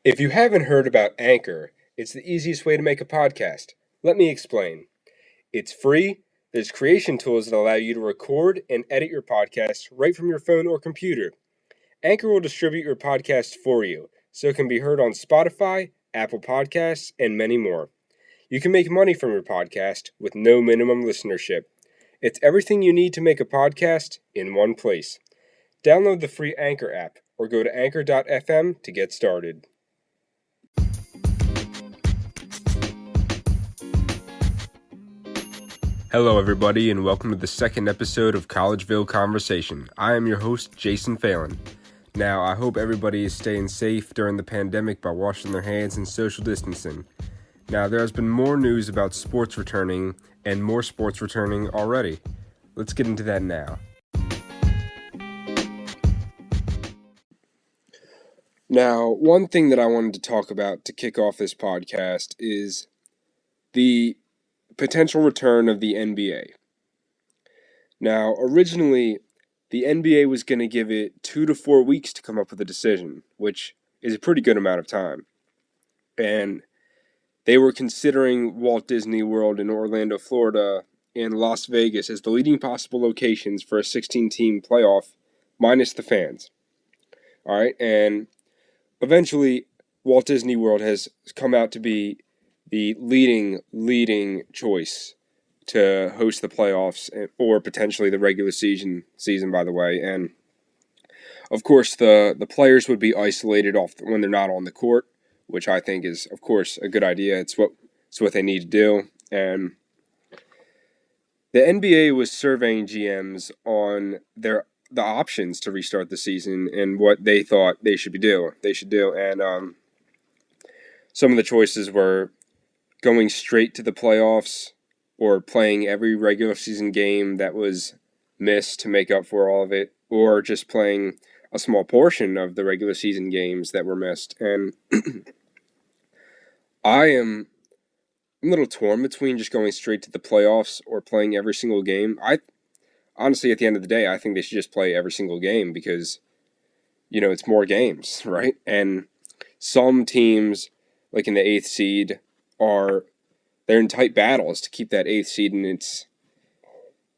If you haven't heard about Anchor, it's the easiest way to make a podcast. Let me explain. It's free. There's creation tools that allow you to record and edit your podcast right from your phone or computer. Anchor will distribute your podcast for you, so it can be heard on Spotify, Apple Podcasts, and many more. You can make money from your podcast with no minimum listenership. It's everything you need to make a podcast in one place. Download the free Anchor app or go to anchor.fm to get started. Hello, everybody, and welcome to the second episode of Collegeville Conversation. I am your host, Jason Phelan. Now, I hope everybody is staying safe during the pandemic by washing their hands and social distancing. Now, there has been more news about sports returning and more sports returning already. Let's get into that now. Now, one thing that I wanted to talk about to kick off this podcast is the potential return of the NBA. Now, originally, the NBA was going to give it 2 to 4 weeks to come up with a decision, which is a pretty good amount of time. And they were considering Walt Disney World in Orlando, Florida, and Las Vegas as the leading possible locations for a 16-team playoff, minus the fans. All right, and eventually, Walt Disney World has come out to be the leading choice to host the playoffs or potentially the regular season, by the way. And, of course, the players would be isolated off when they're not on the court, which I think is, of course, a good idea. It's what they need to do. And the NBA was surveying GMs on the options to restart the season and what they thought they should do. And some of the choices were going straight to the playoffs or playing every regular season game that was missed to make up for all of it, or just playing a small portion of the regular season games that were missed. And I'm a little torn between just going straight to the playoffs or playing every single game. Honestly, at the end of the day, I think they should just play every single game because, it's more games, right? And some teams, like in the 8th seed, they're in tight battles to keep that 8th seed, and it's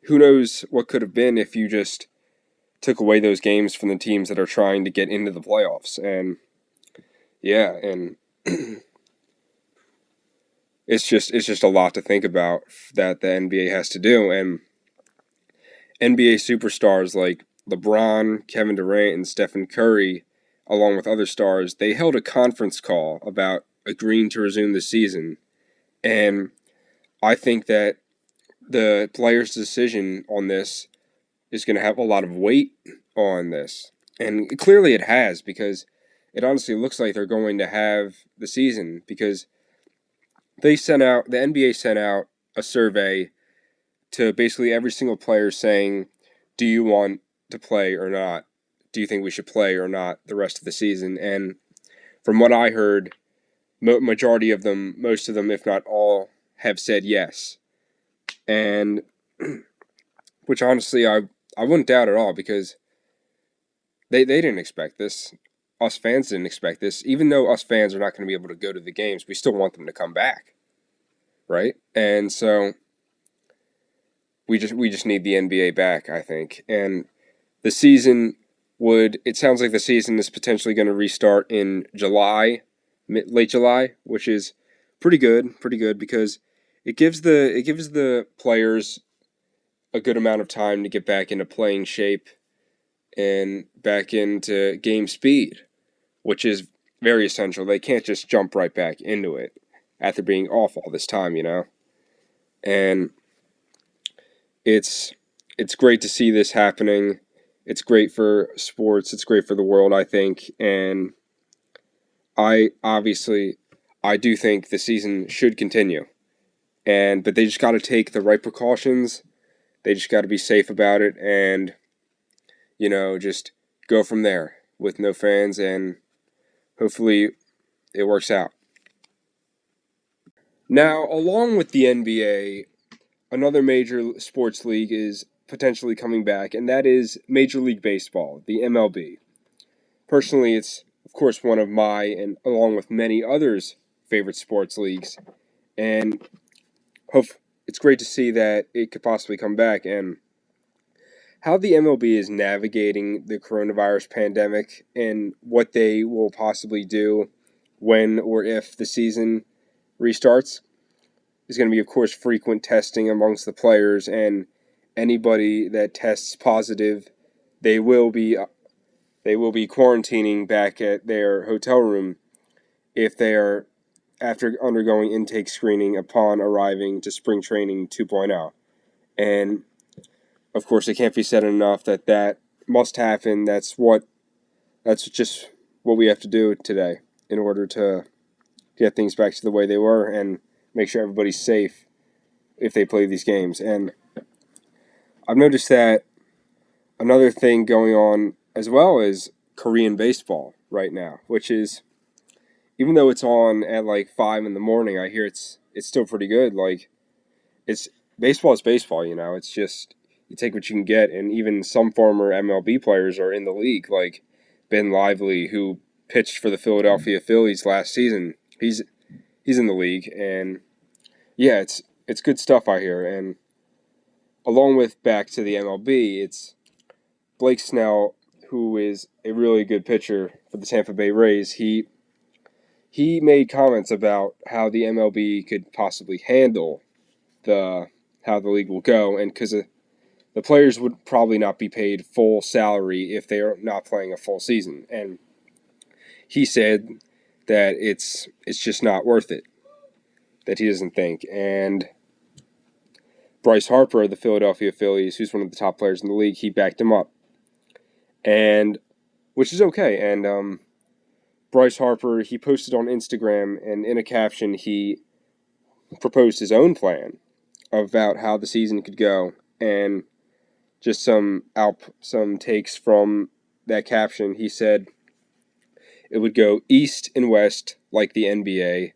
who knows what could have been if you just took away those games from the teams that are trying to get into the playoffs. And yeah, and it's just a lot to think about that the NBA has to do. And NBA superstars like LeBron, Kevin Durant, and Stephen Curry, along with other stars, they held a conference call about agreeing to resume the season. And I think that the players' decision on this is going to have a lot of weight on this. And clearly it has, because it honestly looks like they're going to have the season, because the NBA sent out a survey to basically every single player saying, do you want to play or not? Do you think we should play or not the rest of the season? And from what I heard, majority of them, most of them, if not all, have said yes. And which honestly I wouldn't doubt at all, because they didn't expect this. Us fans didn't expect this. Even though us fans are not going to be able to go to the games, we still want them to come back. Right? And so we just need the NBA back, I think. And the season it sounds like the season is potentially going to restart in late July, which is pretty good because it gives the players a good amount of time to get back into playing shape and back into game speed, which is very essential. They can't just jump right back into it after being off all this time, And it's great to see this happening. It's great for sports. It's great for the world, I think. And I do think the season should continue. But they just got to take the right precautions. They just got to be safe about it and, just go from there with no fans, and hopefully it works out. Now, along with the NBA, another major sports league is potentially coming back, and that is Major League Baseball, the MLB. Personally, it's course, one of my, and along with many others, favorite sports leagues. And it's great to see that it could possibly come back. And how the MLB is navigating the coronavirus pandemic and what they will possibly do when or if the season restarts is going to be, of course, frequent testing amongst the players, and anybody that tests positive, they will be quarantining back at their hotel room if they are after undergoing intake screening upon arriving to spring training 2.0. And of course, it can't be said enough that must happen. That's just what we have to do today in order to get things back to the way they were and make sure everybody's safe if they play these games. And I've noticed that another thing going on as well is Korean baseball right now, which is, even though it's on at like 5 in the morning, I hear it's still pretty good. Like, it's baseball is baseball, you know. It's just you take what you can get, and even some former MLB players are in the league, like Ben Lively, who pitched for the Philadelphia Phillies last season. He's in the league, and yeah, it's good stuff out here. And along with back to the MLB, it's Blake Snell, who is a really good pitcher for the Tampa Bay Rays. He made comments about how the MLB could possibly handle how the league will go, and because the players would probably not be paid full salary if they are not playing a full season. And he said that it's just not worth it, that he doesn't think. And Bryce Harper of the Philadelphia Phillies, who's one of the top players in the league, he backed him up, and which is okay. And Bryce Harper, he posted on Instagram, and in a caption, he proposed his own plan about how the season could go. And just some takes from that caption. He said it would go east and west like the NBA,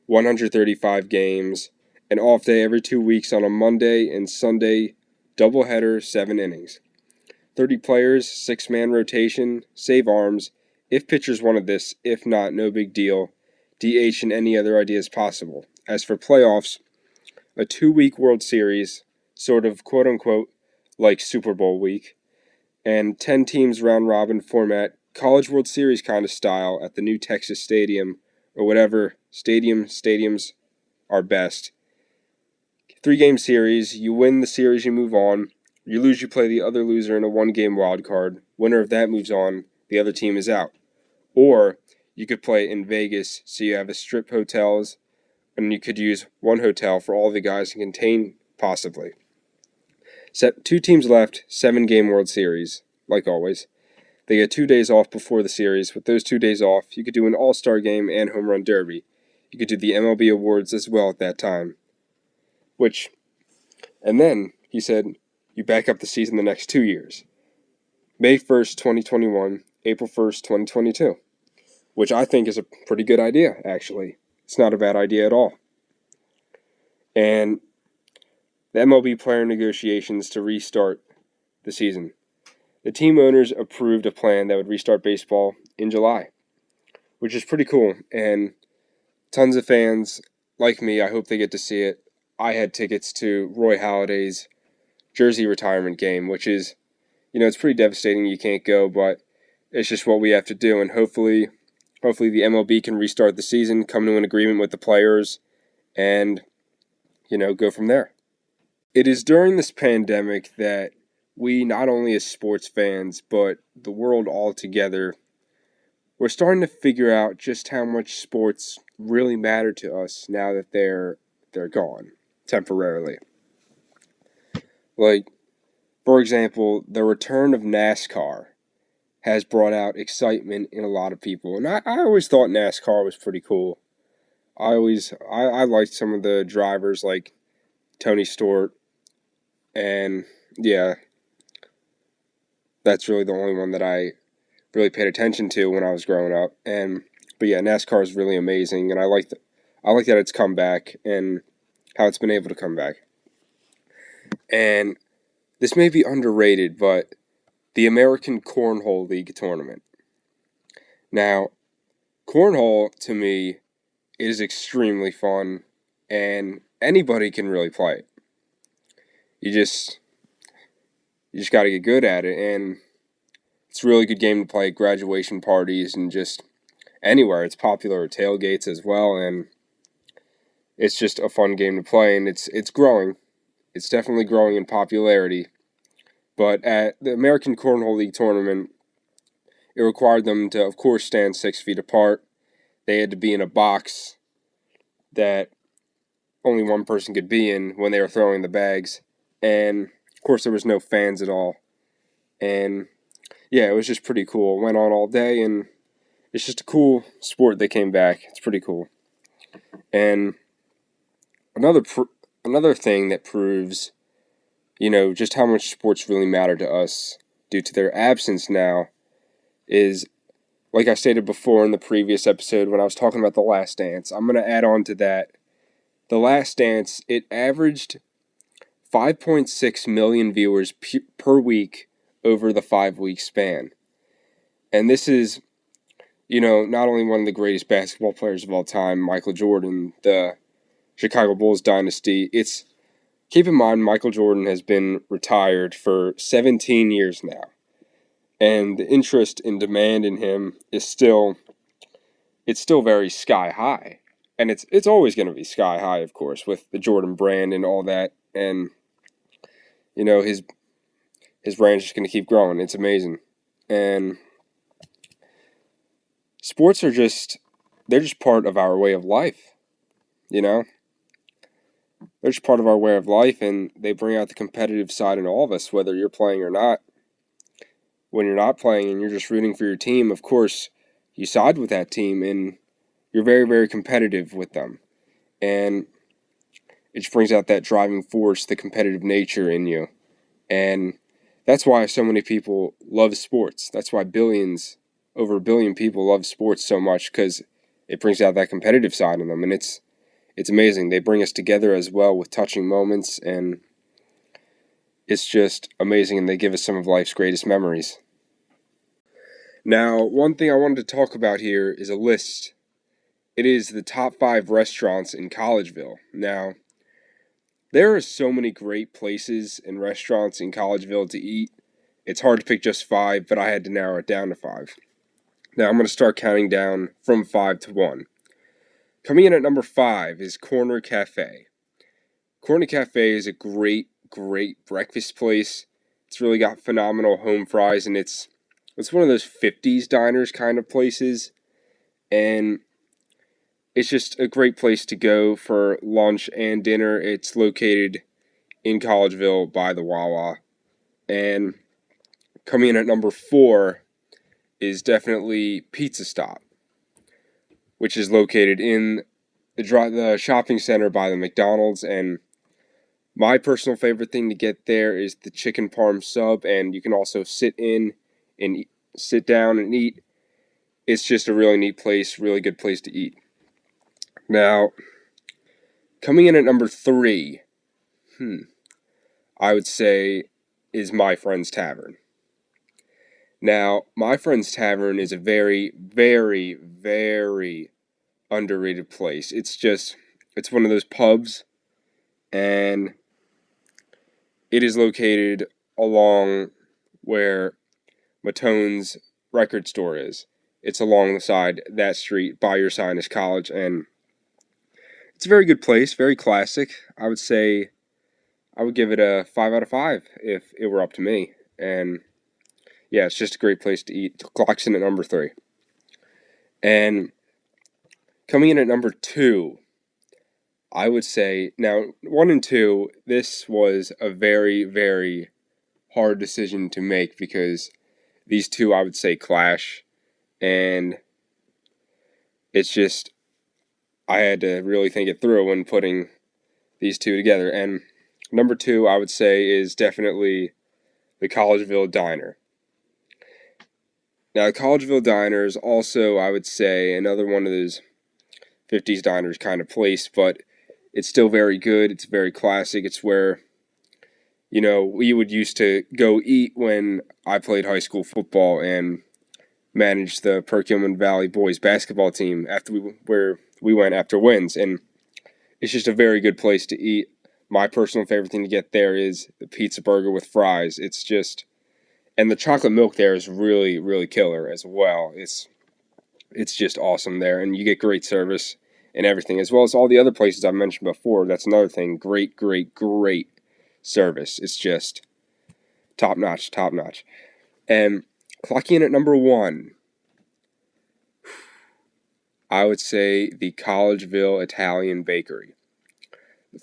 135 games, an off day every 2 weeks on a Monday and Sunday, doubleheader, 7 innings. 30 players, 6-man rotation, save arms, if pitchers wanted this, if not, no big deal, DH and any other ideas possible. As for playoffs, a 2-week World Series, sort of quote-unquote like Super Bowl week, and 10 teams round-robin format, College World Series kind of style at the new Texas Stadium, or whatever stadiums are best. 3-game series, you win the series, you move on. You lose, you play the other loser in a 1-game wild card. Winner of that moves on, the other team is out. Or you could play in Vegas, so you have a strip hotels, and you could use one hotel for all the guys to contain, possibly. 2 teams left, 7-game World Series, like always. They get 2 days off before the series. With those 2 days off, you could do an All-Star game and Home Run Derby. You could do the MLB Awards as well at that time. And then, he said, you back up the season the next 2 years. May 1st, 2021, April 1st, 2022. Which I think is a pretty good idea, actually. It's not a bad idea at all. And the MLB player negotiations to restart the season. The team owners approved a plan that would restart baseball in July, which is pretty cool. And tons of fans like me, I hope they get to see it. I had tickets to Roy Halladay's jersey retirement game, which is, it's pretty devastating you can't go, but it's just what we have to do. And hopefully the MLB can restart the season, come to an agreement with the players, and, go from there. It is during this pandemic that we, not only as sports fans, but the world altogether, we're starting to figure out just how much sports really matter to us now that they're gone, temporarily. Like, for example, the return of NASCAR has brought out excitement in a lot of people. And I always thought NASCAR was pretty cool. I liked some of the drivers like Tony Stewart, and yeah, that's really the only one that I really paid attention to when I was growing up. But yeah, NASCAR is really amazing, and I like that it's come back and how it's been able to come back. And this may be underrated, but the American Cornhole League tournament. Now, cornhole to me is extremely fun, and anybody can really play it. You just got to get good at it, and it's a really good game to play at graduation parties and just anywhere. It's popular at tailgates as well, and it's just a fun game to play, and it's growing. It's definitely growing in popularity. But at the American Cornhole League tournament, it required them to, of course, stand 6 feet apart. They had to be in a box that only one person could be in when they were throwing the bags. And, of course, there was no fans at all. And, yeah, it was just pretty cool. It went on all day, and it's just a cool sport that came back. It's pretty cool. And another thing that proves, just how much sports really matter to us due to their absence now is, like I stated before in the previous episode when I was talking about The Last Dance, I'm going to add on to that. The Last Dance, it averaged 5.6 million viewers per week over the 5-week span. And this is, not only one of the greatest basketball players of all time, Michael Jordan, the Chicago Bulls dynasty. Keep in mind, Michael Jordan has been retired for 17 years now. And the interest and demand in him is still very sky high. And it's always going to be sky high, of course, with the Jordan brand and all that. And, his brand is just going to keep growing. It's amazing. And sports they're just part of our way of life, They're just part of our way of life, and they bring out the competitive side in all of us, whether you're playing or not. When you're not playing and you're just rooting for your team, of course, you side with that team, and you're very, very competitive with them. And it just brings out that driving force, the competitive nature in you. And that's why so many people love sports. That's why over a billion people love sports so much, because it brings out that competitive side in them. And it's amazing. They bring us together as well with touching moments, and it's just amazing, and they give us some of life's greatest memories. Now, one thing I wanted to talk about here is a list. It is the top 5 restaurants in Collegeville. Now, there are so many great places and restaurants in Collegeville to eat. It's hard to pick just 5, but I had to narrow it down to 5. Now, I'm going to start counting down from 5 to 1. Coming in at number 5 is Corner Cafe. Corner Cafe is a great, great breakfast place. It's really got phenomenal home fries, and it's one of those 50s diners kind of places. And it's just a great place to go for lunch and dinner. It's located in Collegeville by the Wawa. And coming in at number 4 is definitely Pizza Stop, which is located in the shopping center by the McDonald's. And my personal favorite thing to get there is the chicken parm sub, and you can also sit down and eat. It's just a really neat place, really good place to eat. Now, coming in at number 3, I would say is My Friend's Tavern. Now, My Friend's Tavern is a very, very, very underrated place. It's one of those pubs, and it is located along where Matone's record store is. It's along the side, that street, by your sign is College, and it's a very good place, very classic. I would say I would give it a 5 out of 5 if it were up to me. And yeah, it's just a great place to eat. Clocks in at number 3. And coming in at number 2, I would say, now 1 and 2, this was a very, very hard decision to make, because these two, I would say, clash. And it's just, I had to really think it through when putting these two together. And number 2, I would say, is definitely the Collegeville Diner. Now, the Collegeville Diner is also, I would say, another one of those 50s diners kind of place, but it's still very good. It's very classic. It's where, we would used to go eat when I played high school football, and, managed the Perkiomen Valley boys basketball team where we went after wins, and it's just a very good place to eat. My personal favorite thing to get there is the pizza burger with fries. It's just, and the chocolate milk there is really, really killer as well. It's just awesome there, and you get great service and everything, as well as all the other places I mentioned before. That's another thing. Great, great, great service. It's just top notch, top notch. And clocking in at number 1, I would say the Collegeville Italian Bakery.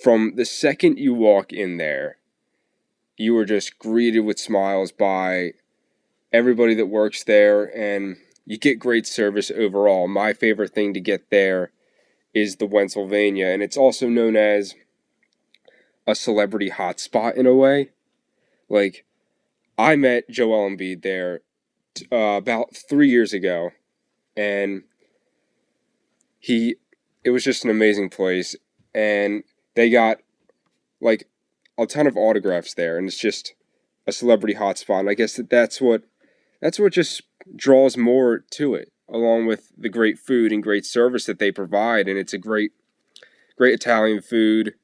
From the second you walk in there, you are just greeted with smiles by everybody that works there, and you get great service overall. My favorite thing to get there is the Pennsylvania, and it's also known as a celebrity hotspot in a way. Like, I met Joel Embiid there about 3 years ago, and it was just an amazing place, and they got like a ton of autographs there, and it's just a celebrity hotspot. And I guess that's what just draws more to it, along with the great food and great service that they provide. And it's a great Italian food.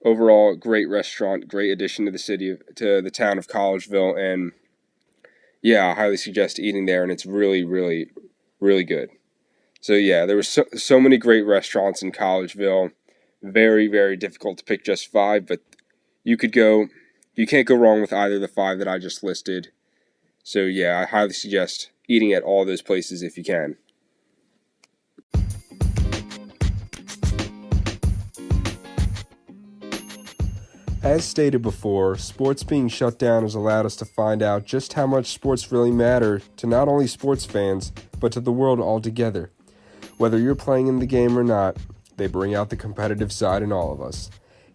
Overall, great restaurant, great addition to the town of Collegeville, and yeah, I highly suggest eating there, and it's really, really, really good. So yeah, there was so many great restaurants in Collegeville. Very, very difficult to pick just 5, but you can't go wrong with either of the 5 that I just listed. So yeah, I highly suggest eating at all those places if you can. As stated before, sports being shut down has allowed us to find out just how much sports really matter to not only sports fans, but to the world altogether. Whether you're playing in the game or not, they bring out the competitive side in all of us.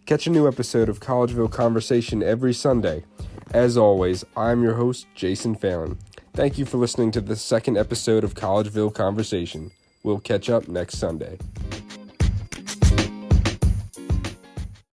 Catch a new episode of Collegeville Conversation every Sunday. As always, I'm your host, Jason Phelan. Thank you for listening to the second episode of Collegeville Conversation. We'll catch up next Sunday.